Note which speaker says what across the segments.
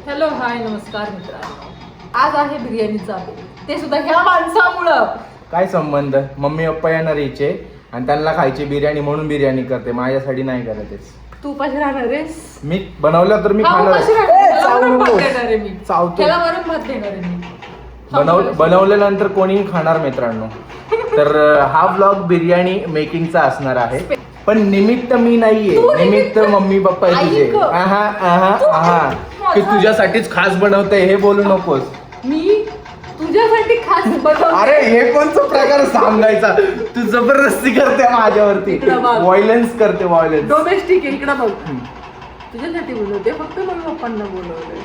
Speaker 1: Hello hi नमस्कार मित्रांनो. आज आहे बिर्याणीचा बेत, ते सुद्धा ह्या माणसामुळं.
Speaker 2: काय संबंध? मम्मी पप्पा येणार यायचे आणि त्यांना खायची बिर्याणी म्हणून बिर्याणी करते, माझ्यासाठी नाही करतेस.
Speaker 1: तू उपाशी राहणार आहेस?
Speaker 2: मी बनवलं तर मी
Speaker 1: हा,
Speaker 2: खाणार.
Speaker 1: उपाशी राहणार. त्याला
Speaker 2: चावू
Speaker 1: वरण भात
Speaker 2: नकोस.
Speaker 1: देणार आहे मी.
Speaker 2: चावतो.
Speaker 1: त्याला वरण भात देणार आहे मी.
Speaker 2: बनवल्यानंतर कोणीही खाणार मित्रांनो. तर हा ब्लॉग बिर्याणी मेकिंगचा असणार आहे, पण निमित्त मी नाहीये, निमित्त मम्मी पप्पा आहे तुझे.
Speaker 1: ऐक.
Speaker 2: आहा आहा आहा की तुझ्यासाठीच खास बनवते हे बोलू नकोस.
Speaker 1: मी तुझ्यासाठी खास बनवते.
Speaker 2: अरे हे कोणचा प्रकार सांगायचा? तू जबरदस्ती करते माझ्यावरती,
Speaker 1: इकडं बघ.
Speaker 2: व्हायलन्स करते, व्हायलन्स.
Speaker 1: डोमेस्टिक आहे, इकडं बघ. तुझ्यासाठी बोलवते, फक्त मम्मी पप्पांना बोलवते.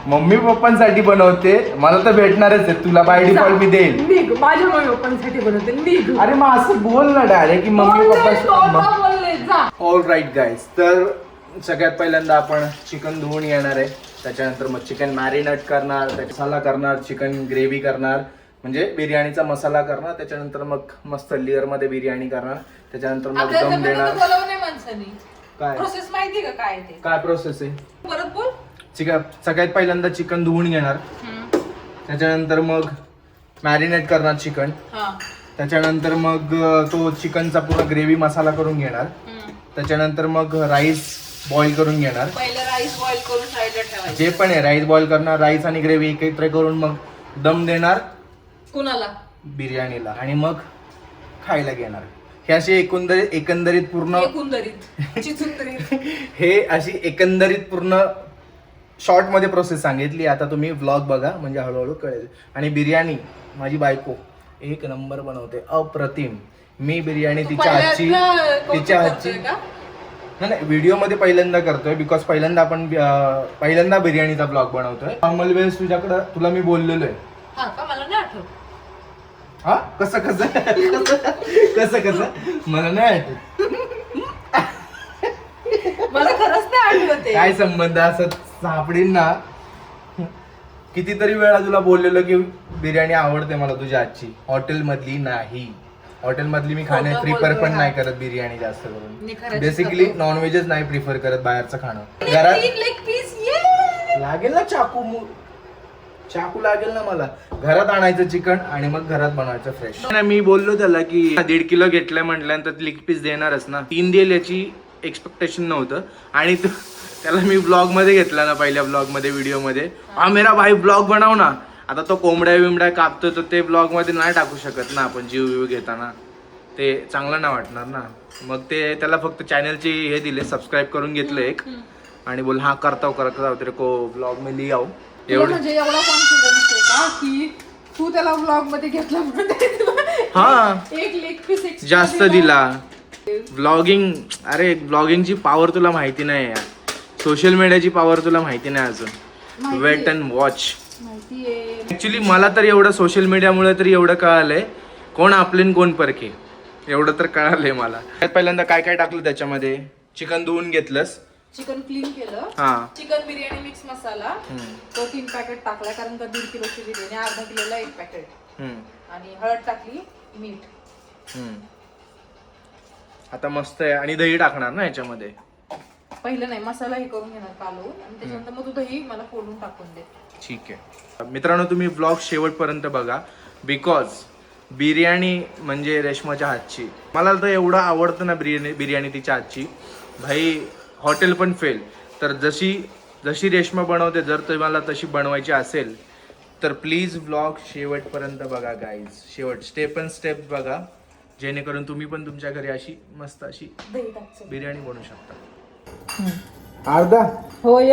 Speaker 2: मम्मी पप्पांसाठी बनवते, मला तर भेटणारच आहे, तुला बाय डिफॉल्ट मी देईल.
Speaker 1: निघ, माझ्या मम्मी पप्पांसाठी बनवते, निघ.
Speaker 2: अरे मग असं बोल ना डायरेक्ट की मम्मी पप्पा.
Speaker 1: बोलले जा.
Speaker 2: ऑल राईट गाईज, तर सगळ्यात पहिल्यांदा आपण चिकन धुवून येणार आहे, त्याच्यानंतर मग चिकन मॅरिनेट करणार, त्याचा मसाला करणार, चिकन ग्रेव्ही करणार, म्हणजे बिर्याणीचा मसाला करणार, त्याच्यानंतर मग मस्त लेअर मध्ये बिर्याणी करणार, त्याच्यानंतर मग दम देणार. काय
Speaker 1: प्रोसेस माहिती का काय ते?
Speaker 2: काय प्रोसेस आहे?
Speaker 1: परत बोल.
Speaker 2: चिकन सगळ्यात पहिल्यांदा चिकन धुवून घेणार, त्याच्यानंतर मग मॅरिनेट करणार चिकन, त्याच्यानंतर मग तो चिकनचा पूर्ण ग्रेव्ही मसाला करून घेणार, त्याच्यानंतर मग राईस बॉईल करून घेणार.
Speaker 1: पहिलं राईस बॉईल करून साईडला ठेवायचं.
Speaker 2: जे पण आहे राईस बॉईल करणार, राईस आणि ग्रेव्ही एकत्र करून मग दम देणार
Speaker 1: कुणाला?
Speaker 2: बिर्याणीला, आणि मग खायला घेणार. हे अशी एकंदरीत पूर्ण हे अशी एकंदरीत पूर्ण शॉर्ट मध्ये प्रोसेस सांगितली. आता तुम्ही व्लॉग बघा म्हणजे हळूहळू कळेल. आणि बिर्याणी माझी बायको एक नंबर बनवते, अप्रतिम. मी बिर्याणी तिच्या हातची नाही व्हिडिओ मध्ये पहिल्यांदा करतोय, बिकॉज पहिल्यांदा बिर्याणीचा ब्लॉग बनवतोय. नॉर्मल वेळेस तुला मी बोललेलो आहे.
Speaker 1: मला नाही आठवत.
Speaker 2: हा कसं मला नाही आठवत.
Speaker 1: मला खरंच नाही आठवत.
Speaker 2: काय संबंध? असं सापडीन ना. कितीतरी वेळा तुला बोललेलो की बिर्याणी आवडते मला तुझ्या हातची, हॉटेल मधली नाही. हॉटेल मधली मी खाणे प्रिफर पण नाही करत बिर्याणी जास्त करून. बेसिकली नॉनव्हेजच नाही प्रिफर करत बाहेरचं खाणं. घरात लागेल ना चाकू लागेल ना मला. घरात आणायचं चिकन आणि मग घरात बनवायचं फ्रेश. मी बोललो त्याला की 1.5 किलो घेतलंय म्हटल्यानंतर लेग पीस देणारच ना. 3 देईल याची एक्सपेक्टेशन नव्हतं, आणि त्याला मी ब्लॉग मध्ये घेतला ना, पहिल्या ब्लॉग मध्ये व्हिडिओ मध्ये, हा मेरा भाई ब्लॉग बनव ना. आता तो कोंबड्या बिंबड्या कापतो, तर ते ब्लॉग मध्ये नाही टाकू शकत ना आपण, जीव घेताना ते चांगलं नाही वाटणार ना. मग ते त्याला फक्त चॅनलची हे दिले, सबस्क्राईब करून घेतलं एक, आणि बोल हा करता तेरे को ब्लॉग में ली आओ.
Speaker 1: एवढं म्हणजे एवढा कॉन्फिडन्स आहे का की तू त्याला व्लॉग मध्ये घेतला म्हणून
Speaker 2: हा
Speaker 1: एक लेग पीस
Speaker 2: जास्त दिला. ब्लॉगिंगची पॉवर तुला माहिती नाही यार, सोशल मीडियाची पॉवर तुला माहिती नाही अजून. Weight and watch. ऍक्च्युली मला तर एवढं सोशल मीडियामुळे तरी एवढं कळालंय कोण आपले कोण परके, एवढं तर कळालंय मला. पहिल्यांदा काय काय टाकलं त्याच्यामध्ये? चिकन धुवून घेतलंस,
Speaker 1: चिकन क्लीन केलं, चिकन बिर्याणी मिक्स मसाला तो 3 पॅकेट टाकला, कारण का 1.5 किलोची बिर्याणी, अर्धा किलोला 1 पॅकेट, आणि हळद टाकली, मीठ.
Speaker 2: आता मस्त आहे. आणि दही टाकणार ना याच्यामध्ये?
Speaker 1: पहिलं नाही, मसाला हे करून घेणार कालवून, आणि त्याच्यानंतर मग तू दही मला फोडून टाकून दे.
Speaker 2: ठीक आहे मित्रांनो, तुम्ही ब्लॉग शेवटपर्यंत बघा, बिकॉज बिर्याणी म्हणजे रेशमाच्या हातची. मला तर एवढं आवडतं ना बिर्याणी तिच्या हातची भाई. हॉटेल पण फेल. तर जशी रेशमा बनवते, जर तुम्हाला तशी बनवायची असेल तर प्लीज ब्लॉग शेवटपर्यंत बघा गाईज. शेवट स्टेप अँड स्टेप बघा, जेणेकरून तुम्ही पण तुमच्या घरी अशी मस्त अशी बिर्याणी बनवू शकता. अर्धा
Speaker 1: होय,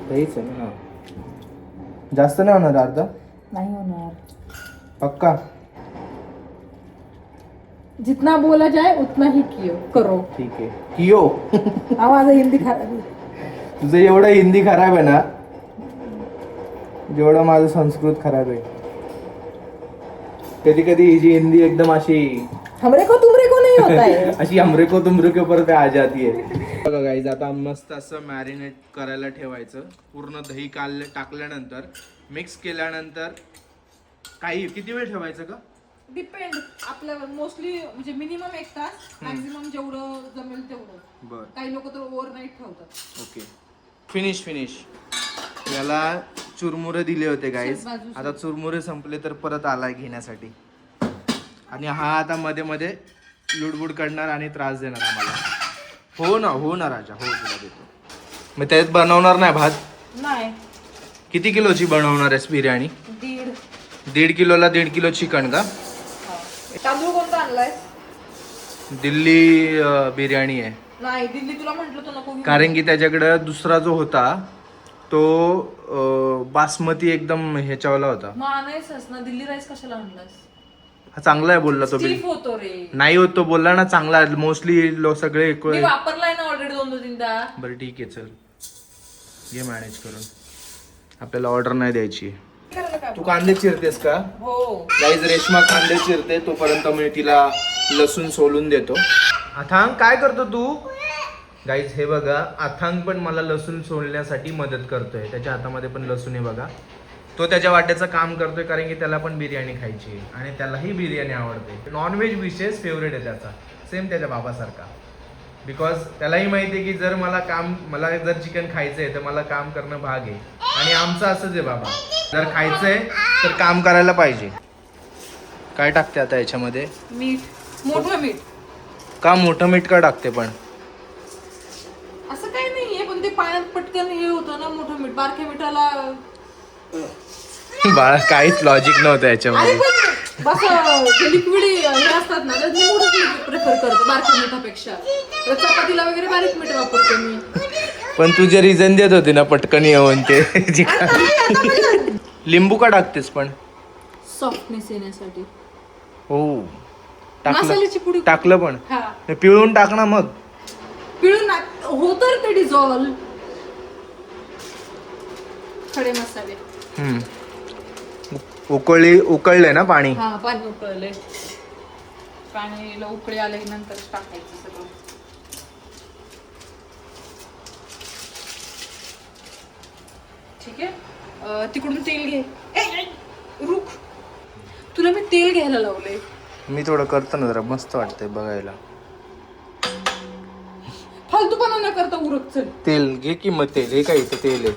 Speaker 2: दहीच आहे ना, जास्त नाही होणार? अर्धा
Speaker 1: नाही होणार.
Speaker 2: पक्का?
Speaker 1: जितना बोला जाए उतना ही करो.
Speaker 2: ठीक आहे. कियो
Speaker 1: आवाज हिंदी खराब आहे.
Speaker 2: तुझं एवढं हिंदी खराब आहे ना, जेवढं माझं संस्कृत खराब आहे. कधी कधी हिची हिंदी एकदम अशी
Speaker 1: हमरे को तुमरे को नहीं होता है.
Speaker 2: अशी हमरे को तुमरे के ऊपर पे आ जाती है. बघा गाईज, आता मस्त असं मॅरिनेट करायला ठेवायचं. पूर्ण दही टाकल्यानंतर, मिक्स केल्यानंतर किती वेळ ठेवायचं का?
Speaker 1: डिपेंड आपल्या, मोस्टली म्हणजे मिनिमम 1 तास, मॅक्सिमम जेवढं जमेल तेवढं. काही लोक तर ओव्हरनाईट ठेवतात.
Speaker 2: ओके, फिनिश याला चुरमुरे दिले होते गाईस.
Speaker 1: बाजू
Speaker 2: आता चुरमुरे संपले तर परत आलाय घेण्यासाठी. आणि हा आता मध्ये मध्ये लुडबुड करणार आणि त्रास देणार आम्हाला. हो ना राजा, हो तुला देतो. मी त्यात बनवणार नाही भात.
Speaker 1: नाही.
Speaker 2: किती किलोची बनवणार आहेस बिर्याणी?
Speaker 1: 1.5
Speaker 2: किलोला 1.5 किलो चिकन का?
Speaker 1: तांदूळ कोणता आणलाय?
Speaker 2: दिल्ली बिर्याणी आहे.
Speaker 1: नाही, दिल्ली तुला म्हंटल तू नको घेऊ.
Speaker 2: कारण की त्याच्याकडे दुसरा जो होता तो बासमती एकदम ह्याच्यावाला होता.
Speaker 1: मग आणायचंच ना, दिल्ली राईस कशाला आणलास?
Speaker 2: हा चांगला आहे बोलला तो.
Speaker 1: स्टीफ होतो रे.
Speaker 2: नाही होत तो बोलला ना चांगला आहे. मोस्टली लोक सगळे
Speaker 1: मी वापरलाय ना ऑलरेडी 2-3दा.
Speaker 2: बरं ठीक आहे, चल घे मॅनेज करून. आपल्याला ऑर्डर नाही द्यायची. तू कांदे चिरतेस का?
Speaker 1: हो
Speaker 2: गाईज रेशमा कांदे चिरते, तोपर्यंत मी तिला लसूण सोलून देतो. अथांग काय करतो तू? गाईज हे बघा, अथांग पण मला लसूण सोलण्यासाठी मदत करतोय. त्याच्या हातामध्ये पण लसूण आहे बघा. तो त्याच्या वाट्याचं काम करतोय कारण की त्याला पण बिर्याणी खायची आहे आणि त्यालाही बिर्याणी आवडते. नॉनव्हेज विशेष फेवरेट आहे त्याचा, सेम त्याच्या बाबासारखा. बिकॉज त्यालाही माहिती आहे की जर मला जर चिकन खायचं आहे तर मला काम करणं भाग आहे. आणि आमचं असंच आहे बाबा, जर खायचंय तर काम करायला पाहिजे. काय टाकते आता याच्यामध्ये?
Speaker 1: मीठ, मोठं मीठ.
Speaker 2: का मोठं मीठ का टाकते पण?
Speaker 1: असं काही नाहीये, पण ते पाण्यात पटकन हे होतं ना मोठं मीठ. बारक्या मिठाला
Speaker 2: बाळा काहीच लॉजिक नव्हतं याच्यामध्ये.
Speaker 1: बस जे लिक्विड हे असतात ना, तर मी मोठं मीठ प्रेफर करतो बारक्या मिठापेक्षा. तर चपातीला वगैरे बारीक मीठ वापरतो मी.
Speaker 2: पण तू जे रिझन देत होती ना पटकन येऊन ते लिंबू का टाकतेस पण?
Speaker 1: सॉफ्टनेस येण्यासाठी.
Speaker 2: हो
Speaker 1: मसाल्याची पुडी
Speaker 2: टाकलं पण.
Speaker 1: हा,
Speaker 2: पिळून टाक ना मग.
Speaker 1: पिळून होतं ते डिझॉल्व. खडे मसाले.
Speaker 2: उकळले ना पाणी?
Speaker 1: हा, पाणी उकळले. पाणीला उकळी आले नंतर टाकायचं सगळं. ठीक आहे. तिकडून तेल घे. रुक, तुला मी तेल घ्यायला लावलंय.
Speaker 2: मी थोडं करतो ना, जरा मस्त वाटतंय बघायला.
Speaker 1: फालतूपणा न करता उरक. चल
Speaker 2: तेल घे की मग. तेल हे काय इथं तेल आहे.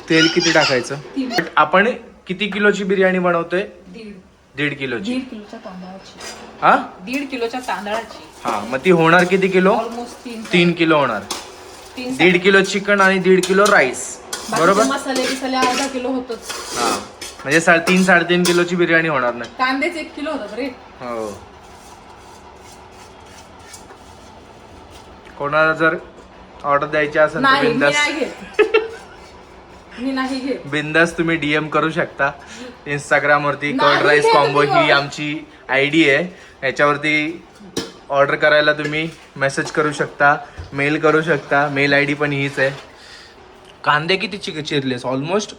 Speaker 2: तेल किती टाकायचं?
Speaker 1: 3.
Speaker 2: आपण किती किलोची बिर्याणी बनवतोय? 1.5 किलोची.
Speaker 1: 1.5 किलोच्या तांदळाची.
Speaker 2: हा,
Speaker 1: 1.5 किलोच्या तांदळाची.
Speaker 2: हा मग ती होणार किती किलो?
Speaker 1: ऑलमोस्ट
Speaker 2: 3 किलो होणार. 1.5 किलो चिकन आणि 1.5 किलो राईस, बरोबर?
Speaker 1: मसाले बिसाले अर्धा किलो होतच.
Speaker 2: हा म्हणजे 3-3.5 किलोची बिर्याणी होणार नाही.
Speaker 1: कांदेच 1 किलो होतात रे.
Speaker 2: हो. कोणाला जर ऑर्डर द्यायची असेल तर
Speaker 1: नाही, मी
Speaker 2: बिंदास
Speaker 1: नाही घेत. मी नाही घेत.
Speaker 2: बिंदास तुम्ही DM करू शकता इंस्टाग्राम वरती.
Speaker 1: नाही
Speaker 2: कर्ड राईस
Speaker 1: घेत
Speaker 2: कॉम्बो
Speaker 1: तुम्ही
Speaker 2: ही
Speaker 1: order.
Speaker 2: आमची ID आहे. याच्यावरती ऑर्डर करायला तुम्ही मेसेज करू शकता, मेल करू शकता. मेल ID पण हीच आहे. कांदे किती चिरलेस? ऑलमोस्ट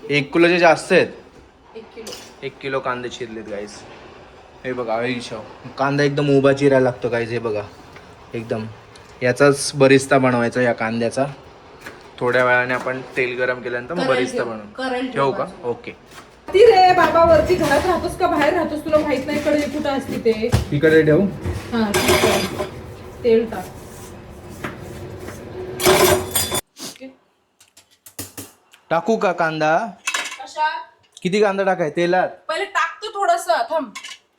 Speaker 2: 1 किलोचे जास्त आहेत. 1 किलो कांदे चिरलेत गाईस. हे बघा, कांदा एकदम उभा चिरायला लागतो गाईस. हे बघा एकदम. याचाच बरिस्ता बनवायचा या कांद्याचा. थोड्या वेळाने आपण तेल गरम केल्यानंतर मग बरिस्ता बनवू. ठेवू का? ओके.
Speaker 1: ती रे बाबा, वरती घरात राहतोस का बाहेर राहतोस? तुला माहित नाही कडे कुठं असते ते.
Speaker 2: तिकडे ठेवू.
Speaker 1: हा, ठीक आहे. तेल टाक.
Speaker 2: टाकू का कांदा?
Speaker 1: कशा?
Speaker 2: किती कांदा टाकाय तेलात?
Speaker 1: पहिले टाकतो थोडंसं. थांब,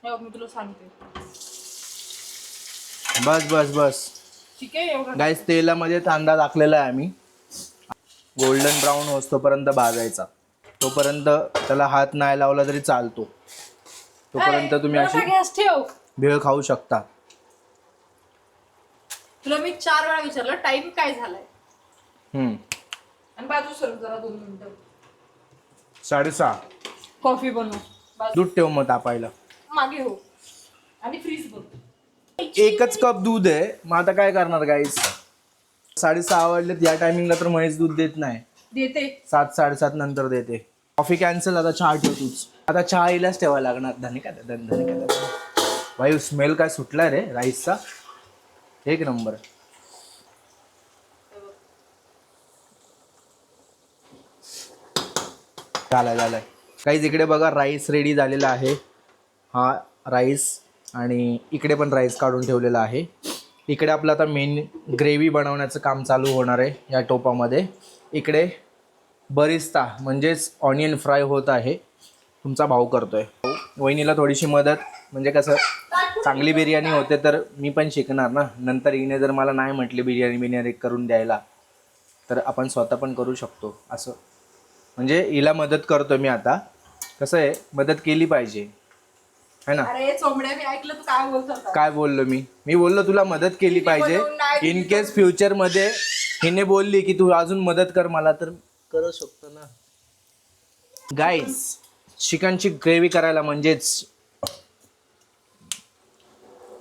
Speaker 1: मी तुला सांगते.
Speaker 2: बस
Speaker 1: ठीक आहे, एवढं.
Speaker 2: गाईस तेलामध्ये कांदा टाकलेला आहे आम्ही. गोल्डन ब्राऊन होतोपर्यंत भाजायचा. तोपर्यंत त्याला हात नाही लावला तरी चालतो. तोपर्यंत तुम्ही अशी
Speaker 1: गॅस ठेव.
Speaker 2: भेळ खाऊ शकता.
Speaker 1: तुला मी 4 वेळा विचारलं टाइम काय झालाय. आणि बाजू सर जरा 2 मिनिटं.
Speaker 2: 6:30.
Speaker 1: कॉफी बनव.
Speaker 2: दूध ठेव मग तापायला.
Speaker 1: मागे हो. आणि फ्रीज बघ.
Speaker 2: 1च कप दूध आहे. मग आता काय करणार गाईस? 6:30 वाजलेत. या टायमिंगला तर महेश दूध देत नाही.
Speaker 1: देते
Speaker 2: 7-7:30 नंतर देते. Coffee cancel. आता चहा ठेव तूच. आता चहा इलाच ठेवायला लागणार. धनिका भाई स्मेल काय सुटलाय रे राईसचा. 1 नंबर. झालाय. काहीच इकडे बघा राईस रेडी झालेला आहे. हा राईस आणि इकडे पण राईस काढून ठेवलेला आहे. इकडे आपलं आता मेन ग्रेव्ही बनवण्याचं काम चालू होणार आहे या टोपामध्ये. इकडे बरिस्ता म्हणजेच ऑनियन फ्राय होत आहे. तुमचा भाऊ करतोय. वहिनीला थोडीशी मदत, म्हणजे कसं चांगली बिर्याणी होते तर मी पण शिकणार ना. नंतर हिने जर मला नाही म्हटली बिर्याणी करून द्यायला तर आपण स्वतः पण करू शकतो असं. म्हणजे हिला मदत करतो मी आता. कसं आहे, मदत केली पाहिजे है ना.
Speaker 1: अरे चोमड्या, मी ऐकलं तू काय बोलत होता.
Speaker 2: काय बोललो मी बोललो तुला मदत केली पाहिजे. इन केस फ्युचर मध्ये हिने बोलली की तू अजून मदत कर मला, तर करू शकतो ना. गाईज, चिकनची ग्रेव्ही करायला म्हणजेच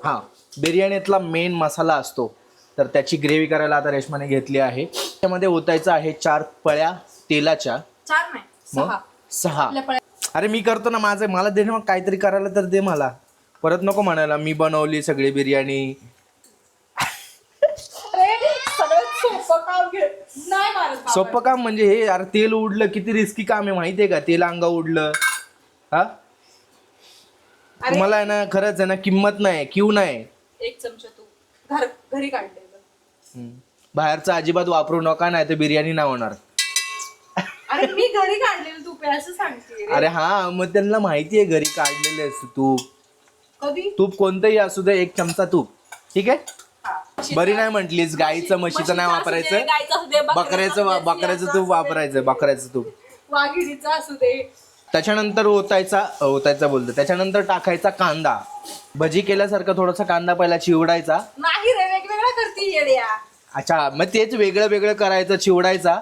Speaker 2: हा बिर्याणीतला मेन मसाला असतो, तर त्याची ग्रेव्ही करायला आता रेशमाने घेतली आहे. त्यामध्ये ओतायचं आहे 4 पळ्या तेलाच्या.
Speaker 1: 4 नाही, 6.
Speaker 2: 6. अरे मी करतो ना माझं, मला दे ना, मग काहीतरी करायला तर दे मला. परत नको म्हणायला मी बनवली सगळी बिर्याणी. सोपं काम म्हणजे हे यार, तेल उडलं किती रिस्की काम आहे माहितीये का. तेल अंगा उडलं. हा तुम्हाला आहे ना, खरंच आहे ना, किंमत नाही, क्यू नाही.
Speaker 1: 1 चमचा तू घरी काढलेलं.
Speaker 2: बाहेरचं अजिबात वापरू नका, नाही तर बिर्याणी नाही होणार.
Speaker 1: अरे मी घरी काढलेलं तूप आहे असं सांगते.
Speaker 2: अरे हा, मग त्यांना माहितीये घरी काढलेले असतं तूप.
Speaker 1: कधी
Speaker 2: तूप कोणतंही असू दे, 1 चमचा तूप ठीक आहे. बरी नाही म्हटलीस, गाईचं म्हशीचं नाही वापरायचं, बकऱ्याचं तूप वापरायचं, बकऱ्याचं तूप.
Speaker 1: वाघिणीचं असू दे.
Speaker 2: त्याच्यानंतर ओतायचा बोलतो. त्याच्यानंतर टाकायचा कांदा. भजी केल्यासारखं थोडासा कांदा पहिला चिवडायचा.
Speaker 1: नाही रे, वेगवेगळा करती येड्या.
Speaker 2: अच्छा, मग तेच वेगळं वेगळं करायचं, चिवडायचा.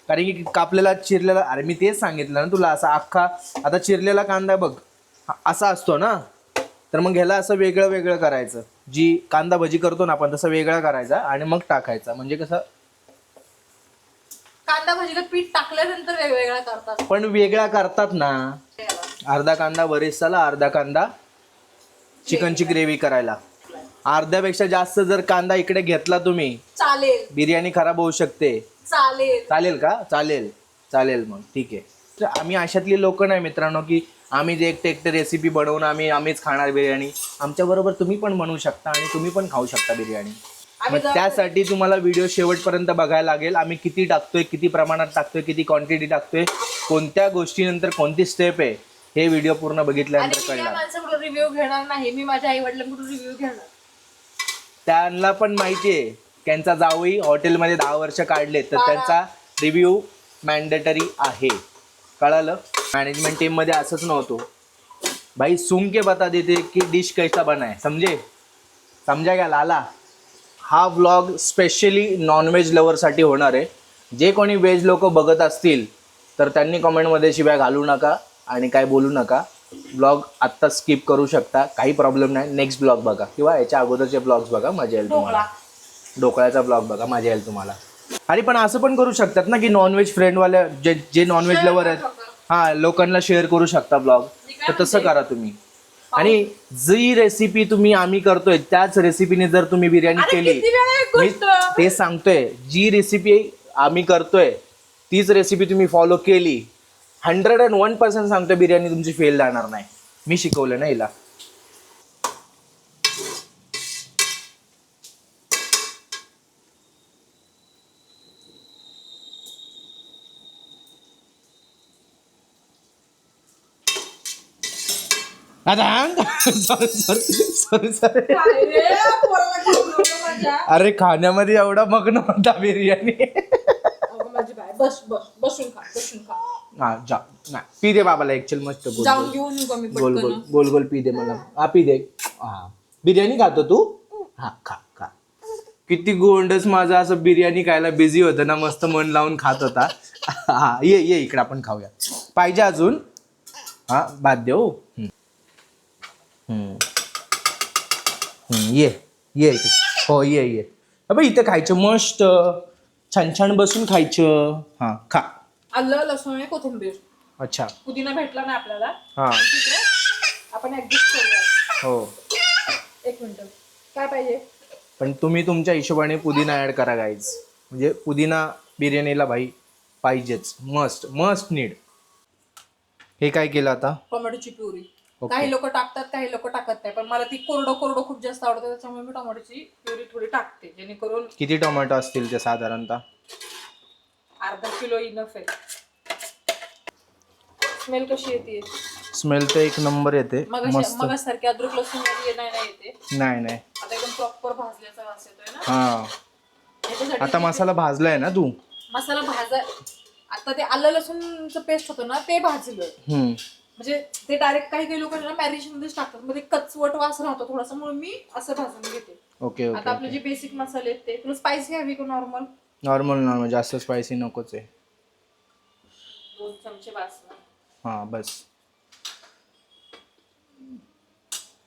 Speaker 2: कारण की कापलेला चिरलेला, अरे मी तेच सांगितलं ना तुला, असा अख्खा आता चिरलेला कांदा बघ असा असतो ना, तर मग ह्याला असं वेगळं वेगळं करायचं. जी कांदा भजी करतो ना आपण तसं वेगळा करायचा आणि मग टाकायचा. म्हणजे कसं
Speaker 1: कांदा भजीला पीठ टाकल्यानंतर वेगवेगळा करतात,
Speaker 2: पण वेगळा करतात ना. अर्धा कांदा बरिस्ताला, अर्धा कांदा चिकनची ग्रेव्ही करायला. अर्ध्यापेक्षा जास्त जर कांदा इकडे घेतला तुम्ही,
Speaker 1: चालेल,
Speaker 2: बिर्याणी खराब होऊ शकते. चालेल का? चालेल मग ठीक आहे. तर आम्ही अशातली लोक नाही मित्रांनो की आम्ही जे एकटे रेसिपी बनवून आम्हीच खाणार बिर्याणी. आमच्याबरोबर तुम्ही पण बनवू शकता आणि तुम्ही पण खाऊ शकता बिर्याणी. मग त्यासाठी तुम्हाला व्हिडिओ शेवटपर्यंत बघायला लागेल. आम्ही किती टाकतोय, किती प्रमाणात टाकतोय, किती क्वांटिटी टाकतोय, कोणत्या गोष्टीनंतर कोणती स्टेप आहे, हे व्हिडिओ पूर्ण बघितल्यानंतर कळणार.
Speaker 1: रिव्ह्यू घेणार नाही मी, माझ्या आई वडिलांकडून रिव्ह्यू घेणार.
Speaker 2: त्यांना पण माहितीये त्यांचा जावई हॉटेलमध्ये 10 वर्ष काढले, तर त्यांचा रिव्ह्यू मॅन्डेटरी आहे. कळालं? मॅनेजमेंट टीम मध्ये असंच नव्हतं भाई. सुन के बता देते की डिश कैसा बना है, समजा क्या लाला. हा व्लॉग स्पेशली नॉनव्हेज लवरसाठी होणार आहे. जे कोणी व्हेज लोक बघत असतील तर त्यांनी कमेंटमध्ये शिव्या घालू नका आणि काय बोलू नका. ब्लॉग आत्ता स्किप करू शकता, काही प्रॉब्लेम नाही. नेक्स्ट ब्लॉग बघा किंवा याच्या अगोदरचे ब्लॉग्स बघा, मजा येईल तुम्हाला. ढोकळ्याचा ब्लॉग बघा, मजा येईल तुम्हाला. आणि पण असं पण करू शकतात ना की नॉनव्हेज फ्रेंडवाले जे नॉनव्हेज लवर आहेत, हा, लोकांना शेअर करू शकता ब्लॉग. तर तसं करा तुम्ही. आणि जी रेसिपी आम्ही करतोय त्याच रेसिपीने जर तुम्ही बिर्याणी केली, मी ते सांगतोय, जी रेसिपी आम्ही करतोय तीच रेसिपी तुम्ही फॉलो केली, 101% सांगतोय बिर्याणी तुमची फेल जाणार नाही. मी शिकवलं ना हिला. सॉरी. अरे खाण्यामध्ये एवढा मग्न होता बिर्याणी.
Speaker 1: बसून खा.
Speaker 2: हा जा नाही, पी दे बाबाला एक चल मस्त गोल गोल पी दे मला. हा पी दे. हा, बिर्याणी खातो तू? हा खा. किती गोंडस माझा असं बिर्याणी खायला बिझी होता ना, मस्त मन लावून खात होता. हा ये इकडे आपण खाऊया. पाहिजे अजून? हा भात देऊ. ये इथे. हो ये. अबे इथे खायचं मस्त छान बसून खायचं. हा खा.
Speaker 1: आलं, लसूण, कोथिंबीर.
Speaker 2: अच्छा,
Speaker 1: पुदिना भेटला ना आपल्याला,
Speaker 2: हा
Speaker 1: ठीक आहे, आपण ऍडजस्ट करूया.
Speaker 2: हो.
Speaker 1: 1 मिनिट, काय पाहिजे?
Speaker 2: पण तुम्ही तुमच्या हिशोबाने पुदिना ऍड करा गाईज. म्हणजे पुदिना बिर्याणीला भाई पाहिजेच, मस्ट नीड. हे काय केलं आता?
Speaker 1: टोमॅटोची प्युरी.
Speaker 2: ओके.
Speaker 1: काही लोक टाकतात, काही लोक टाकत नाही, पण मला ती कोरडं खूप जास्त आवडतं, त्याच्यामुळे मी टोमॅटोची प्युरी थोडी टाकते, जेणेकरून
Speaker 2: किती टोमॅटो असतील ते साधारणतः?
Speaker 1: अर्धा किलो इनफ आहे. स्मेल कशी येते?
Speaker 2: स्मेल तर एक नंबर येते, मस्त.
Speaker 1: मग सारखी अद्रक लसूण नाही येते.
Speaker 2: नाही
Speaker 1: आता एकदम प्रॉपर भाजल्याचा वास येतोय ना.
Speaker 2: हा, आता मसाला भाजलाय ना तू?
Speaker 1: मसाला आता ते आलं लसूणचं पेस्ट होतं ना, ते भाजलं. म्हणजे ते डायरेक्ट काही लोक मॅरिनेशन मध्येच टाकतात, मध्ये कचवट वास राहतो थोडासा, म्हणून मी असं भाजून घेते.
Speaker 2: ओके.
Speaker 1: आता आपले जे बेसिक मसाले आहेत ते. तुला स्पायसी हवी का नॉर्मल?
Speaker 2: नॉर्मल, जास्त स्पायसी नकोच आहे.
Speaker 1: 2 चमचे बास.
Speaker 2: हा बस.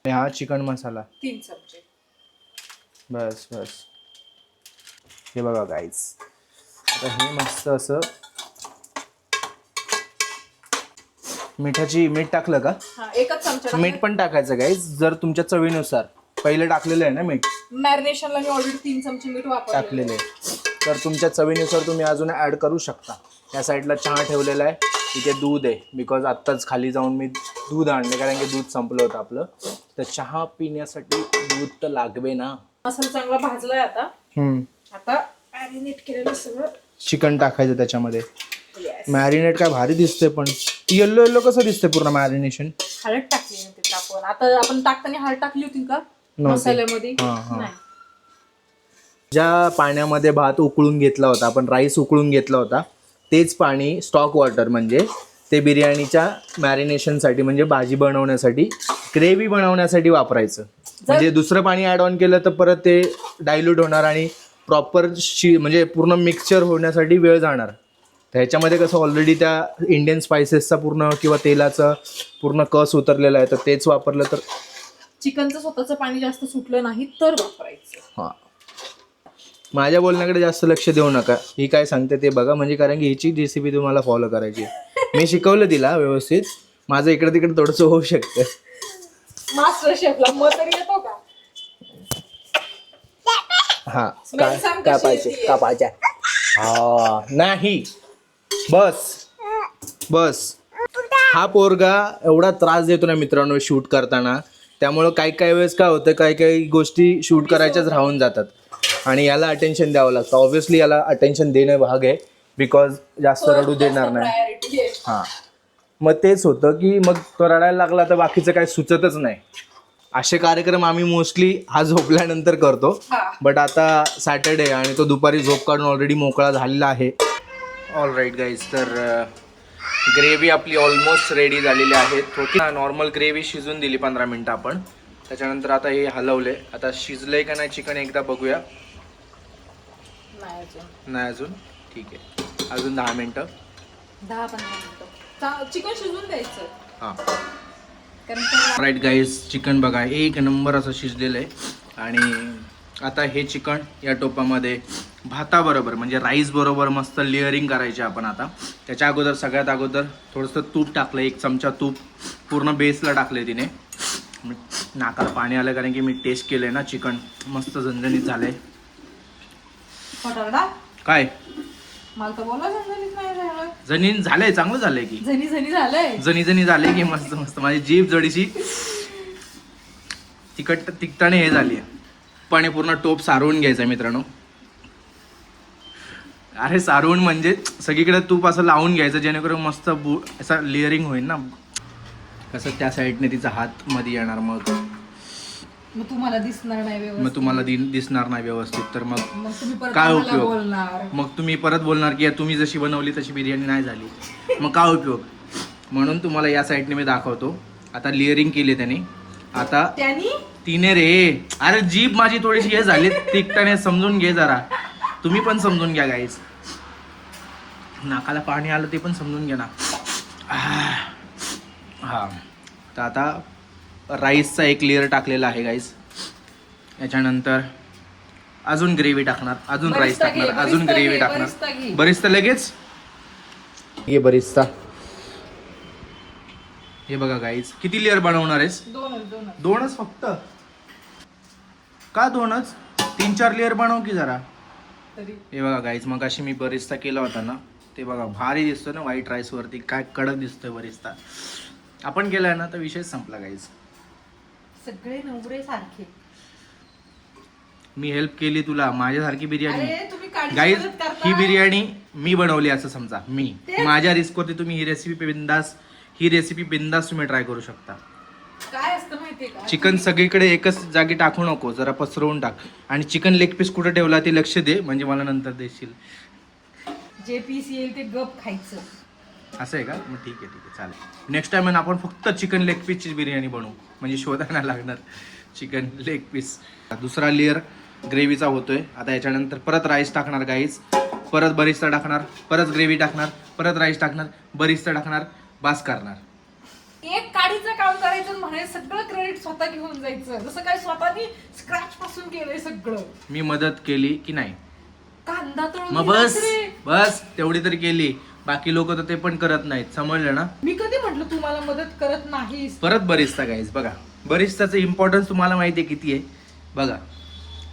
Speaker 2: हा चिकन मसाला
Speaker 1: 3 चमचे.
Speaker 2: बस. हे बघा गाईज, आता हे मस्त असं मीठ टाकलं का?
Speaker 1: एकच चमचा.
Speaker 2: मीठ पण टाकायचं गाईज, जर तुमच्या चवीनुसार. पहिले टाकलेलं आहे ना मीठ,
Speaker 1: मॅरिनेशनला मी ऑलरेडी 3 चमचे मीठ
Speaker 2: टाकलेले, तर तुमच्या चवीनुसार तुम्ही अजून ऍड करू शकता. या साईडला चहा ठेवलेला आहे, इथे दूध आहे, बिकॉज आत्ताच खाली जाऊन मी दूध आणले, कारण की दूध संपलं होतं आपलं, तर चहा पिण्यासाठी दूध तर लागवे ना.
Speaker 1: मसाला चांगला भाजलाय आता. आता मॅरिनेट केलेलं सगळं
Speaker 2: चिकन टाकायचं त्याच्यामध्ये. मॅरिनेट काय भारी दिसते, पण येल्लो कसं दिसते पूर्ण मॅरिनेशन?
Speaker 1: हळद टाकली नव्हती आपण. आता आपण टाकताना हळद टाकली होती का मसाल्यामध्ये? नाही.
Speaker 2: ज्या पाण्यामध्ये भात उकळून घेतला होता आपण, राईस उकळून घेतला होता, तेच पाणी स्टॉक वॉटर, म्हणजे ते बिर्याणीच्या मॅरिनेशनसाठी, म्हणजे भाजी बनवण्यासाठी, ग्रेव्ही बनवण्यासाठी वापरायचं. म्हणजे दुसरं पाणी ॲड ऑन केलं तर परत ते डायल्यूट होणार आणि प्रॉपर म्हणजे पूर्ण मिक्सचर होण्यासाठी वेळ जाणार. तर ह्याच्यामध्ये कसं ऑलरेडी त्या इंडियन स्पायसेसचा पूर्ण किंवा तेलाचा पूर्ण कस उतरलेला आहे, तर तेच वापरलं तर
Speaker 1: चिकनचं स्वतःचं पाणी जास्त सुटलं नाही तर वापरायचं.
Speaker 2: हां, माझ्या बोलण्याकडे जास्त लक्ष देऊ नका, ही काय सांगते ते बघा, म्हणजे कारण की हिची रेसिपी तुम्हाला फॉलो करायची. मी शिकवलं तिला व्यवस्थित, माझं इकडे तिकडे थोडंसं होऊ शकतं.
Speaker 1: मास्टर शेफला मग तरी येतो का?
Speaker 2: हा, काय पाहिजे? हा, नाही, बस. हा पोरगा एवढा त्रास देतो ना मित्रांनो शूट करताना, त्यामुळं काही वेळेस काय होतं, काही गोष्टी शूट करायच्याच राहून जातात आणि याला अटेन्शन द्यावं लागतं. ऑब्व्हियसली याला अटेन्शन देणं भाग आहे, बिकॉज जास्त रडू देणार नाही. हां, मग तेच होतं की मग तो रडायला लागला तर बाकीचं काय सुचतच नाही. असे कार्यक्रम आम्ही मोस्टली हा झोपल्यानंतर करतो, बट आता सॅटर्डे आणि तो दुपारी झोप काढून ऑलरेडी मोकळा झालेला आहे. ऑल राईट गाईज, तर ग्रेव्ही आपली ऑलमोस्ट रेडी झालेली आहे. थोडी नॉर्मल ग्रेव्ही शिजून दिली 15 मिनटं आपण, त्याच्यानंतर आता हे हलवले. आता शिजलंय का नाही चिकन एकदा बघूया. नाही अजून, ठीक आहे, अजून 10 मिनटं,
Speaker 1: 10-15 मिनिटं चिकन शिजून द्यायचं.
Speaker 2: हां, राईट गाईज, चिकन बघा एक नंबर असं शिजलेलं आहे. आणि आता हे चिकन या टोपामध्ये भाताबरोबर, म्हणजे राईस बरोबर मस्त लेअरिंग करायची आपण. आता त्याच्या अगोदर सगळ्यात अगोदर थोडंसं तूप टाकलं, 1 चमचा तूप पूर्ण बेसला टाकले तिने. नाकाला पाणी आलं, कारण की मी टेस्ट केलंय ना, चिकन मस्त झणझणीत झालंय. काय
Speaker 1: मला तर बोला झणझणीत नाही झालं.
Speaker 2: झणीन झालंय, चांगलं झालंय की
Speaker 1: झणी
Speaker 2: झालंय की मस्त. माझी जीभ जडीशी तिखटाने हे झाली, पण हे पूर्ण टोप सारवून घ्यायचं मित्रांनो. अरे सारवून म्हणजे सगळीकडे तूप असं लावून घ्यायचं, जेणेकरून मस्त असं लेअरिंग होईल ना. कसं त्या साईडने तिचा हात मध्ये येणार, मग
Speaker 1: तुम्हाला दिसणार नाही व्यवस्थित.
Speaker 2: मग तुम्हाला दिसणार नाही व्यवस्थित, तर मग
Speaker 1: तुम्ही
Speaker 2: काय उपयोग?
Speaker 1: बोलणार.
Speaker 2: मग तुम्ही परत बोलणार की तुम्ही जशी बनवली तशी बिर्याणी नाही झाली, मग काय उपयोग? म्हणून तुम्हाला या साईडने मी दाखवतो. आता लेअरिंग केली त्याने. आता तिने रे, अरे जीभ माझी थोडीशी हे झाली तिखटाने, समजून घे जरा. तुम्ही पण समजून घ्या गाईज, नाकाला पाणी आलं ते पण समजून घ्या ना. हां, तर आता राईसचा एक लेअर टाकलेला आहे गाईज. याच्यानंतर अजून ग्रेव्ही टाकणार, अजून राईस टाकणार, अजून ग्रेव्ही टाकणार. बरीचदा लगेच हे बरीचदा. हे बघा गाईज, किती लेअर बनवणार आहेस? 2च फक्त का? 2च? 3-4 लेअर बनव की जरा. हे बघा गाईज, मग अशी मी बरीचदा केला होता ना, ते बघा भारी दिसतो ना व्हाईट राईस वरती, काय कडक दिसतोय बरीचदा. आपण केलाय ना तर विषय संपला गाईज.
Speaker 1: सगळे नवरे सारखे.
Speaker 2: मी हेल्प केली तुला, माझ्यासारखी बिर्याणी.
Speaker 1: अरे तुम्ही काळजी
Speaker 2: गाईज
Speaker 1: मदत करता.
Speaker 2: ही बिर्याणी मी बनवली असं समजा. मी
Speaker 1: तेच.
Speaker 2: माझ्या रिस्कवरती तुम्ही ही रेसिपी बिंदास तुम्ही ट्राय करू शकता.
Speaker 1: काय असतं माहितीये का,
Speaker 2: चिकन सगळीकडे एकच जागी टाकू नको, जरा पसरवून टाक. आणि चिकन लेग पीस कुठे ठेवला ते लक्ष दे, म्हणजे मला नंतर देशील.
Speaker 1: जे पीस येईल ते गप खायचं.
Speaker 2: असं आहे का? मग ठीक आहे चालेल. नेक्स्ट टाइम आपण फक्त चिकन लेग पीसची बिर्याणी बनवू, म्हणजे शोधायला लागणार चिकन लेग पीस. दुसरा लेअर ग्रेव्हीचा होतोय. आता याच्यानंतर परत राईस टाकणार गाईज, परत बरिस्ता टाकणार, परत ग्रेव्ही टाकणार, परत राईस टाकणार, बरिस्ता टाकणार, बास करणार.
Speaker 1: एक काडीचं काम करायचं म्हणे सगळं क्रेडिट स्वतः घेऊन जायचं, जसं काय स्वतःनी स्क्रॅच पासून केलंय सगळं.
Speaker 2: मी मदत केली की नाही?
Speaker 1: कांदा तळून
Speaker 2: मग
Speaker 1: दिलास रे.
Speaker 2: बस तेवढी तरी केली. बाकी लोक तर ते पण करत नाहीत, समजलं ना?
Speaker 1: मी कधी म्हटलं तू मला मदत करत नाहीस?
Speaker 2: परत बरिस्ता गाईज बघा, बरिस्ताचं इम्पॉर्टन्स तुम्हाला माहिती आहे किती आहे बघा.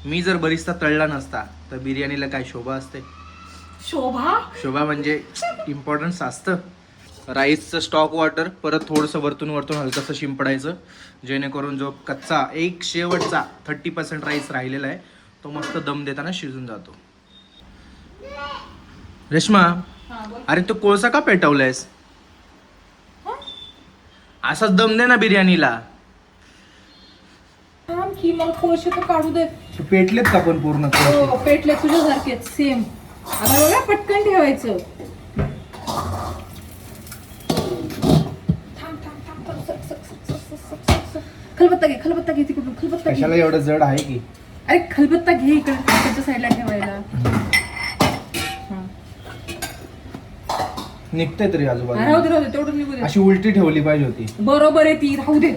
Speaker 2: मी जर बरिस्ता तळला नसता तर बिर्याणीला काय शोभा असते? शोभा म्हणजे इम्पॉर्टन्स असतं. राईसचं स्टॉक वॉटर परत थोडंसं वरतून हलकंसं शिंपडायचं, जेणेकरून जो कच्चा एक शेवटचा 30% राईस राहिलेला आहे तो मस्त दम देताना शिजून जातो. रेश्मा,
Speaker 1: हा, बोल.
Speaker 2: अरे तो कोळसा का पेटवलायस? असाच दम दे ना बिर्याणीला.
Speaker 1: थांब की मग कोळसे तर काढू देत.
Speaker 2: पेटलेत का पण पूर्ण?
Speaker 1: हो पेटले तुझ्यासारखेच सेम. आता बघा पटकन ठेवायचं. थांब थांब थांब थांब. सक, सक, सक, सक, सक, सक, सक. खलबत्ता घे तिकडून. खलबत्ता
Speaker 2: कशाला
Speaker 1: घे.
Speaker 2: एवढं जड आहे की?
Speaker 1: अरे खलबत्ता घे इकडे त्याच्या साईडला ठेवायला. हा.
Speaker 2: निघते तरी
Speaker 1: राहू
Speaker 2: आजूबाजू.
Speaker 1: दे तेवढं निघू दे.
Speaker 2: अशी उलटी ठेवली पाहिजे होती.
Speaker 1: बरोबर आहे ती, राहू दे.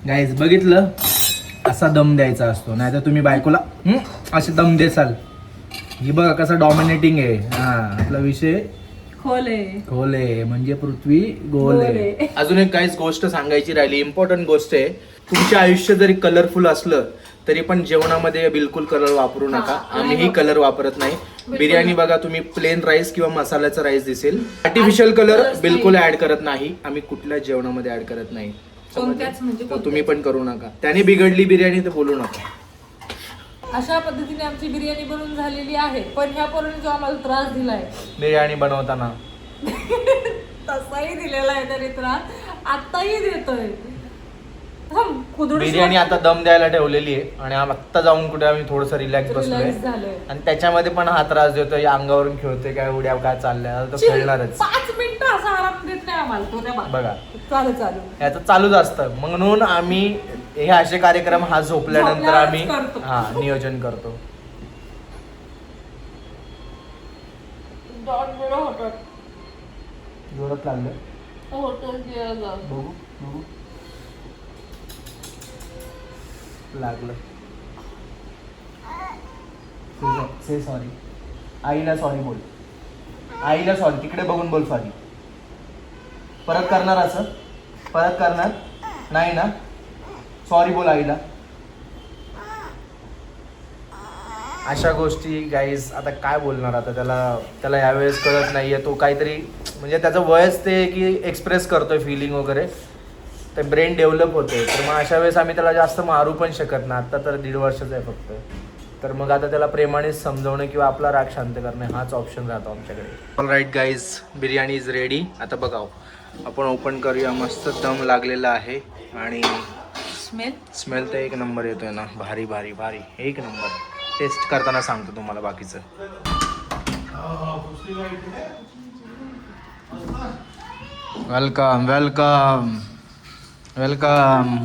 Speaker 2: गाईज बघितलं, असा दम द्यायचा असतो, नाहीतर तुम्ही बायकोला असे दम देसाल. ही बघा कसा डॉमिनेटिंग आहे. हा, आपला विषय खोल आहे म्हणजे पृथ्वी गोल आहे. अजून एक काहीच गोष्ट सांगायची राहिली, इम्पॉर्टंट गोष्ट आहे. तुमचे आयुष्य जरी कलरफुल असलं तरी पण जेवणामध्ये बिलकुल कलर वापरू नका. आम्हीही कलर वापरत नाही. बिर्याणी बघा तुम्ही प्लेन राईस किंवा मसाल्याचा राईस दिसेल. आर्टिफिशियल कलर बिलकुल ऍड करत नाही आम्ही, कुठल्या जेवणामध्ये ऍड करत नाही. तर तुम्ही पण करू नका. त्याने बिघडली बिर्याणी तर बोलू नका.
Speaker 1: अशा पद्धतीने आमची बिर्याणी बनवून झालेली आहे. पण ह्या पोरांनी जो आम्हाला त्रास दिलाय
Speaker 2: बिर्याणी बनवताना,
Speaker 1: तसाही दिलेला आहे तरी त्रास आताही देतोय.
Speaker 2: बिर्याणी आता दम द्यायला ठेवलेली आहे आणि आत्ता जाऊन कुठे आम्ही थोडस रिलॅक्स बसलोय
Speaker 1: झालोय.
Speaker 2: आणि त्याच्यामध्ये पण हा त्रास देतोय. अंगावरून खेळतोय, काय उड्या काय चाललंय, आता तो खेळणारच.
Speaker 1: 5 मिनिटं असा आराम देत नाही आम्हाला तो.
Speaker 2: बघा
Speaker 1: चालू
Speaker 2: याचं चालूच असतं. म्हणून आम्ही हे असे कार्यक्रम हा झोपल्यानंतर आम्ही नियोजन करतो. जोरात लागलं बघू लागलं. से सॉरी. आईला सॉरी बोल. आईला सॉरी तिकडे बघून बोल सॉरी. परत करणार असं? परत करणार नाही ना? सॉरी बोल आईला. अशा गोष्टी गाईज आता काय बोलणार. आता त्याला यावेळेस कळत नाहीये. तो काहीतरी म्हणजे त्याचं वयच ते की एक्सप्रेस करतोय फिलिंग वगैरे, ते ब्रेन डेव्हलप होते. तर मग अशा वेळेस आम्ही त्याला जास्त मारू पण शकत नाही. आता तर 1.5 वर्षाचा आहे फक्त. तर मग आता त्याला प्रेमानेच समजवणं किंवा आपला राग शांत करणं हाच ऑप्शन राहतो आमच्याकडे. All right guys, biryani is ready. आता बघा आपण ओपन करूया. मस्त दम लागलेला आहे आणि स्मेल तर एक नंबर येतोय ना. भारी भारी भारी एक नंबर. टेस्ट करताना सांगतो तुम्हाला बाकीचं. Welcome welcome welcome.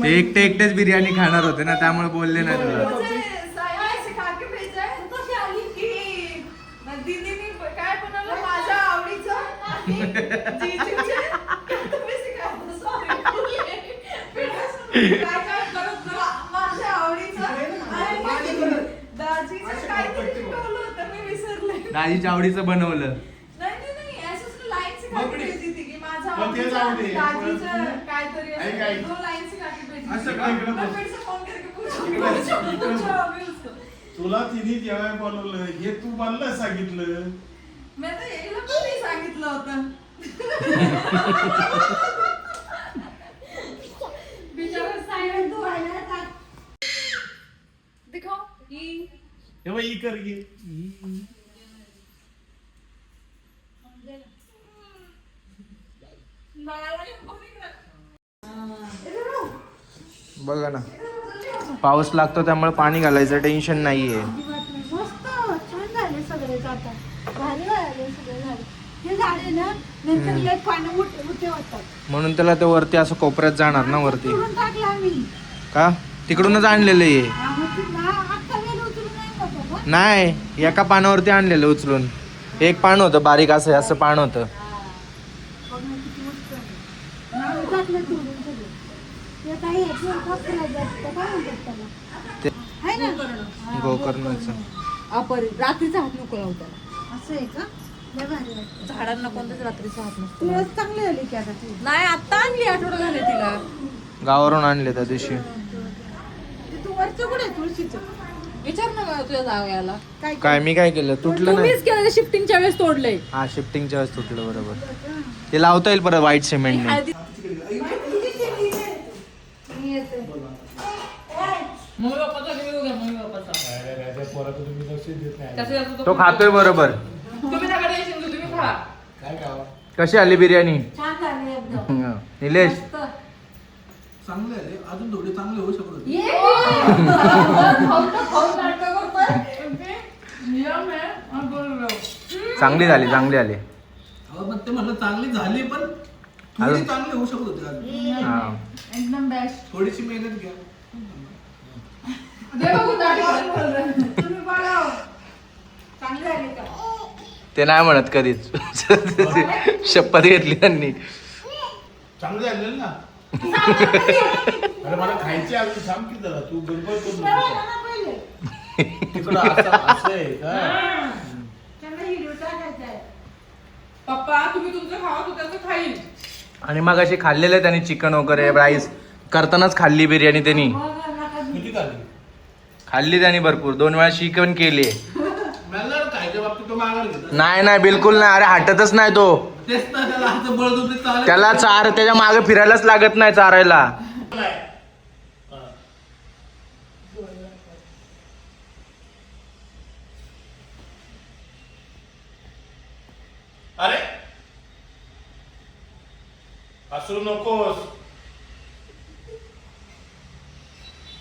Speaker 2: एकटेच बिर्याणी खाणार होते ना, त्यामुळे बोलले नाही तुला. दाजीच्या आवडीचं बनवलं.
Speaker 3: तुला तिने जेव्हा बोलवलं हे तू मला सांगितलं.
Speaker 1: मी तर यायला पण नाही सांगितलं होतं.
Speaker 3: हे बघ, ही कर घे.
Speaker 2: बघा ना, पाऊस लागतो त्यामुळे पाणी घालायचं टेन्शन नाहीये.
Speaker 4: मस्त छान झाले सगळे आता भारी वाढले सगळे झाडे. हे झाडे ना नंतर लय पाणी मोठे होतात.
Speaker 2: म्हणून त्याला ते वरती असं कोपऱ्यात जाणार ना वरती.
Speaker 4: उचलून टाकलं आम्ही.
Speaker 2: का तिकडूनच आणलेलं आहे?
Speaker 4: हा, मग तू आता वेळ उचलून नाही होतं का?
Speaker 2: नाही, एका पानावरती आणलेलं उचलून. एक पान होतं बारीक असं पान होतं.
Speaker 4: बघ ना किती मस्त आहे. आम्ही टाकलं तोडून सगळं. ते काही याचं कसलं जातं, काय म्हणतात त्याला?
Speaker 2: ते
Speaker 4: आहे ना?
Speaker 2: गोकर्णाचं.
Speaker 1: रात्रीचा हात नको लावू त्याला.
Speaker 4: असं आहे का? लय भारी वाटतं.
Speaker 1: झाडांना कोणत्याच रात्रीचा हात नसतो.
Speaker 4: तुला चांगली झाली की आता ती.
Speaker 1: नाही, आता आणली, आठवडा झाले तिला.
Speaker 2: गावावरून आणले त्या दिवशी.
Speaker 4: ते तू वरचं कुठे आहे तुळशीचं?
Speaker 1: विचार ना मला तुझ्या जावयाला.
Speaker 2: काय मी काय केलं? तुटलं नाही.
Speaker 1: तुम्हीच केलं, शिफ्टिंगच्या वेळेस तोडलंय.
Speaker 2: हा, शिफ्टिंगच्या वेळेस तुटलं. बरोबर. ते लावता येईल परत व्हाईट सिमेंटने.
Speaker 1: हळदी- मम्मी पप्पाचा रिव्ह्यू घ्या, मम्मी पप्पाचा.
Speaker 3: काय रे, त्या पोराचं तुम्ही लक्ष देत नाही.
Speaker 1: त्याचं याचं
Speaker 2: तो खातोय बरोबर.
Speaker 1: तुम्ही नका टेन्शन घेऊ, तुम्ही खा.
Speaker 3: काय गावा
Speaker 2: कशी आली बिर्याणी?
Speaker 4: छान झाली एकदम.
Speaker 2: निलेश,
Speaker 1: मस्त.
Speaker 3: चांगले आहे, अजून थोडे चांगले होऊ शकत होते.
Speaker 1: ये खाऊन नाटकं करतोय. नियम आहे. हा, बोल.
Speaker 2: चांगली झाली, चांगली आली.
Speaker 3: अहो, पण ते म्हणलं चांगली झाली, पण थोडी
Speaker 2: अजून-
Speaker 3: चांगली होऊ शकत होते अजून.
Speaker 2: हा.
Speaker 1: एकदम बेस्ट.
Speaker 3: थोडीशी मेहनत घ्या.
Speaker 1: दे बघू दाढी काढून. तुम्ही बघा. चांगली झाली का?
Speaker 2: ते नाही म्हणत कधीच. शपथ घेतली त्यांनी.
Speaker 3: चांगली झालेली ना. अरे मला खायची अजून थांब की जरा, तू गडबड करू नको. तिकडं असं आहे का?
Speaker 4: त्यांना व्हिडिओ टाकायचा आहे.
Speaker 1: पप्पा, तुम्ही तुमचं खावा, तू त्याचं खाईल.
Speaker 2: आणि मग अशी खाल्लेलं त्यांनी चिकन वगैरे राईस करतानाच खाल्ली बिर्याणी त्यांनी.
Speaker 3: किती खाल्ली?
Speaker 2: खाल्ली त्यांनी भरपूर. 2 वेळा चिकन केली.
Speaker 3: मला खायच्या बाबतीत तो मागायला घेतात.
Speaker 2: नाही बिलकुल नाही. अरे हटतच नाही तो.
Speaker 3: तेच ना, त्याला असं बळजबरी चालेल.
Speaker 2: त्याला त्याच्या मागे फिरायलाच लागत नाही चारायला.
Speaker 3: अरे हसू नकोस.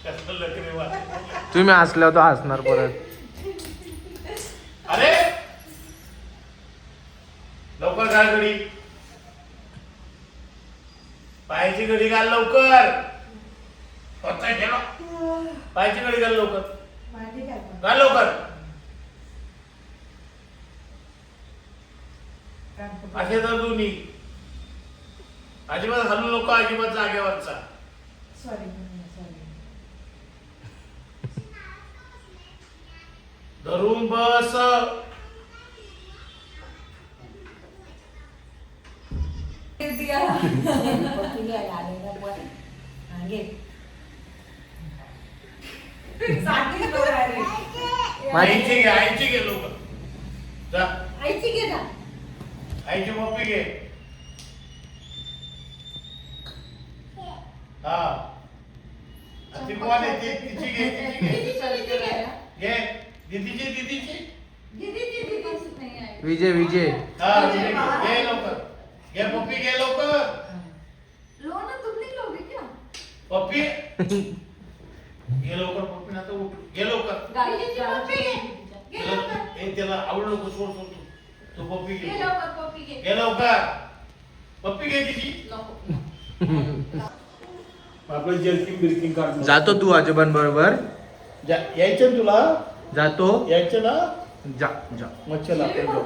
Speaker 3: कसलं लकरे वा.
Speaker 2: तुम्ही हसल्यावर तो हसणार परत.
Speaker 3: अरे लवकर घाल घडी. पायाची घडी घाल लवकर. होतंय ठेवा. पायाची घडी घाल लवकर. घाल लवकर. असे तर दोन्ही अजिबात हलू नको. अजिबात जागेवरचा.
Speaker 4: सॉरी.
Speaker 3: धरून बस. आईची घे, आईची घे लवकर. जा
Speaker 4: आईची घे ना.
Speaker 3: आईची पप्पी घे. हा, ती कोण आहे? तिची घे, तिची घे. घे दीदीची.
Speaker 2: विजय
Speaker 3: हा, तिची घे. घे लवकर. घे पप्पी घे लवकर. पप्पी घे लवकर. पप्पी ना तर उठ. घे लवकर. ए, त्याला आवड नको. सोड. तू पप्पी घे. घे लवकर. पप्पी घे तिची. आपलं जर्किंग बिर्किंग काढ.
Speaker 2: जातो तू आजोबां बरोबर.
Speaker 3: यायचं ना तुला?
Speaker 2: जातो.
Speaker 3: यायचं ना?
Speaker 2: जा.
Speaker 3: मग चल आपण जाऊ.